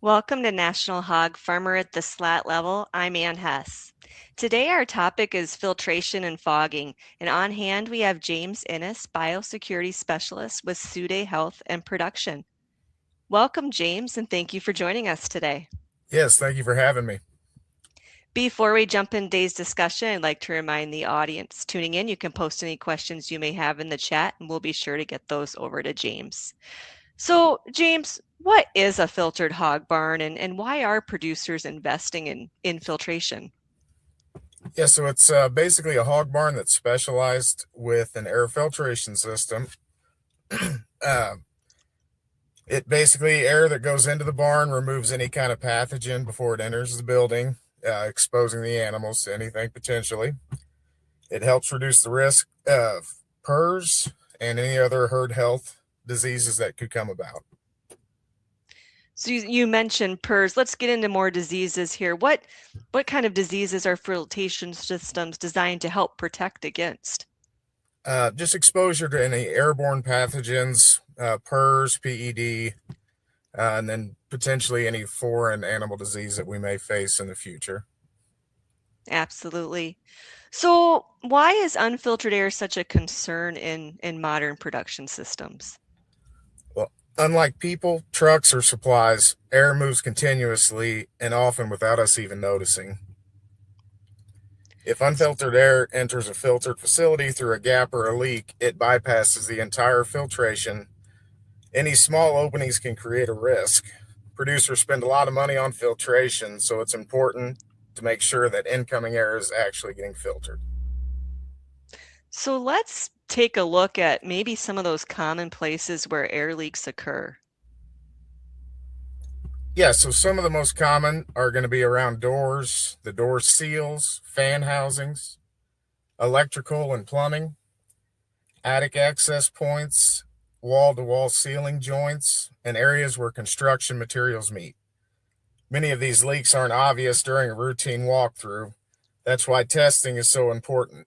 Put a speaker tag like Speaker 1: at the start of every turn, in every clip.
Speaker 1: Welcome to National Hog Farmer at the Slat Level. I'm Ann Hess. Today our topic is filtration and fogging, and on hand we have James Innes, biosecurity specialist with Suidae Health and Production. Welcome, James, and thank you for joining us today.
Speaker 2: Yes, thank you for having me.
Speaker 1: Before we jump in today's discussion, I'd like to remind the audience tuning in, you can post any questions you may have in the chat, and we'll be sure to get those over to James. So, James, what is a filtered hog barn and why are producers investing in filtration?
Speaker 2: Yeah, so it's basically a hog barn that's specialized with an air filtration system. uh, it basically air that goes into the barn removes any kind of pathogen before it enters the building, exposing the animals to anything potentially. It helps reduce the risk of PRRS and any other herd health diseases that could come about.
Speaker 1: So you mentioned PRRS. Let's get into more diseases here. What kind of diseases are filtration systems designed to help protect against?
Speaker 2: Just exposure to any airborne pathogens, PRRS, PED, and then potentially any foreign animal disease that we may face in the future.
Speaker 1: Absolutely. So why is unfiltered air such a concern in modern production systems?
Speaker 2: Well, unlike people, trucks, or supplies, air moves continuously and often without us even noticing. If unfiltered air enters a filtered facility through a gap or a leak, it bypasses the entire filtration. Any small openings can create a risk. Producers spend a lot of money on filtration, so it's important to make sure that incoming air is actually getting filtered.
Speaker 1: So let's take a look at maybe some of those common places where air leaks occur.
Speaker 2: Yeah, so some of the most common are going to be around doors, the door seals, fan housings, electrical and plumbing, attic access points, wall to wall ceiling joints, and areas where construction materials meet. Many of these leaks aren't obvious during a routine walkthrough. That's why testing is so important.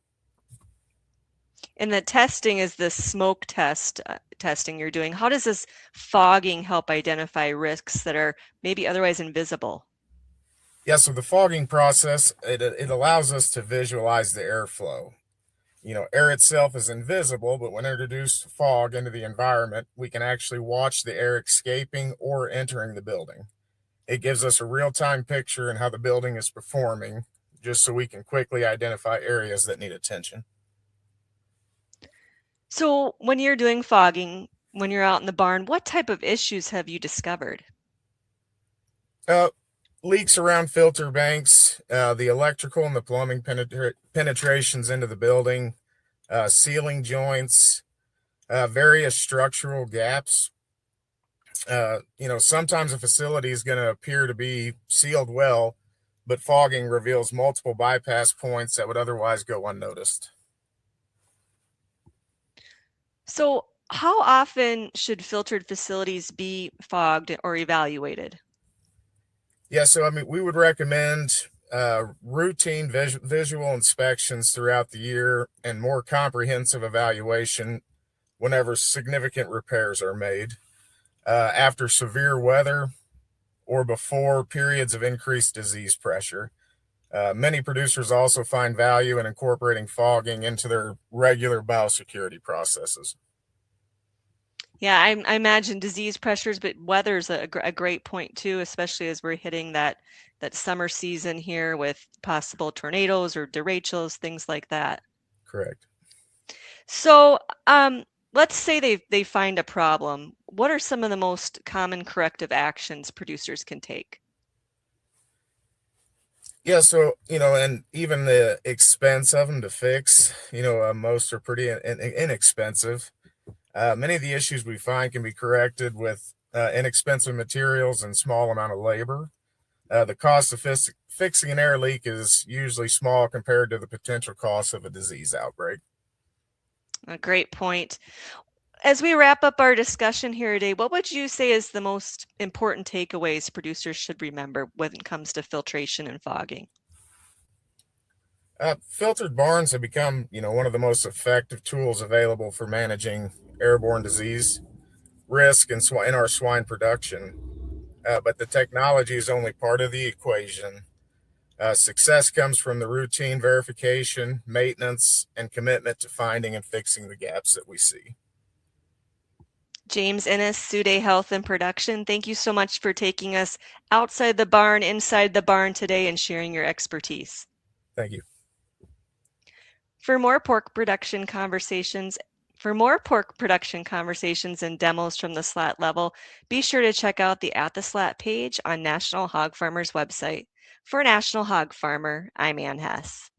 Speaker 1: And the testing is the smoke testing you're doing. How does this fogging help identify risks that are maybe otherwise invisible?
Speaker 2: Yeah, so the fogging process, it allows us to visualize the airflow. Air itself is invisible, but when introduced fog into the environment, we can actually watch the air escaping or entering the building. It gives us a real time picture and how the building is performing, just so we can quickly identify areas that need attention.
Speaker 1: So when you're doing fogging, when you're out in the barn, what type of issues have you discovered?
Speaker 2: Uh, Leaks around filter banks, the electrical and the plumbing penetrations into the building, ceiling joints, various structural gaps. Sometimes a facility is going to appear to be sealed well, but fogging reveals multiple bypass points that would otherwise go unnoticed.
Speaker 1: So how often should filtered facilities be fogged or evaluated?
Speaker 2: Yeah, so I mean, we would recommend routine visual inspections throughout the year and more comprehensive evaluation whenever significant repairs are made. After severe weather or before periods of increased disease pressure. Many producers also find value in incorporating fogging into their regular biosecurity processes.
Speaker 1: Yeah, I imagine disease pressures, but weather's a great point too, especially as we're hitting that summer season here with possible tornadoes or derechos, things like that.
Speaker 2: Correct.
Speaker 1: So, let's say they find a problem. What are some of the most common corrective actions producers can take?
Speaker 2: Yeah, so and even the expense of them to fix, most are pretty inexpensive. Many of the issues we find can be corrected with inexpensive materials and small amount of labor. The cost of fixing an air leak is usually small compared to the potential cost of a disease outbreak.
Speaker 1: A great point. As we wrap up our discussion here today, what would you say is the most important takeaways producers should remember when it comes to filtration and fogging?
Speaker 2: Filtered barns have become, one of the most effective tools available for managing airborne disease risk in our swine production. but the technology is only part of the equation. Success comes from the routine verification, maintenance, and commitment to finding and fixing the gaps that we see.
Speaker 1: James Ennis, Suidae Health and Production, thank you so much for taking us outside the barn, inside the barn today, and sharing your expertise.
Speaker 2: Thank you.
Speaker 1: For more pork production conversations, and demos from the slat level, be sure to check out the At the Slat page on National Hog Farmer's website. For National Hog Farmer, I'm Ann Hess.